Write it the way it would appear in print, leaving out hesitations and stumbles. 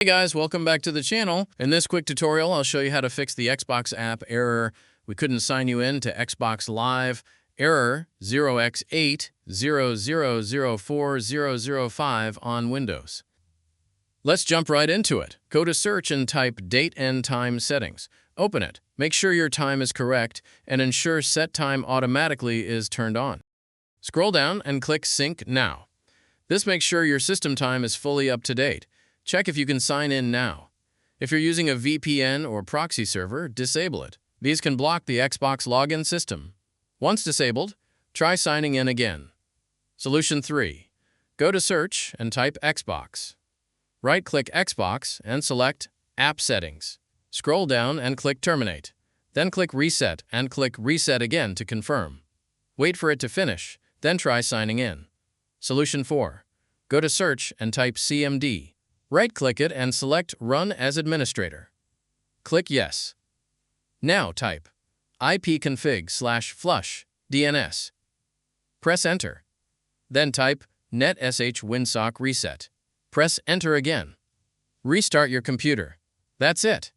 Hey guys, welcome back to the channel. In this quick tutorial, I'll show you how to fix the Xbox app error "We couldn't sign you in to Xbox Live" error 0x80004005 on Windows. Let's jump right into it. Go to Search and type Date and Time Settings. Open it. Make sure your time is correct and ensure Set Time Automatically is turned on. Scroll down and click Sync Now. This makes sure your system time is fully up to date. Check if you can sign in now. If you're using a VPN or proxy server, disable it. These can block the Xbox login system. Once disabled, try signing in again. Solution 3. Go to Search and type Xbox. Right-click Xbox and select App Settings. Scroll down and click Terminate. Then click Reset and click Reset again to confirm. Wait for it to finish, then try signing in. Solution 4. Go to Search and type CMD. Right-click it and select Run as Administrator. Click Yes. Now type ipconfig/flush DNS. Press Enter. Then type netsh winsock reset. Press Enter again. Restart your computer. That's it.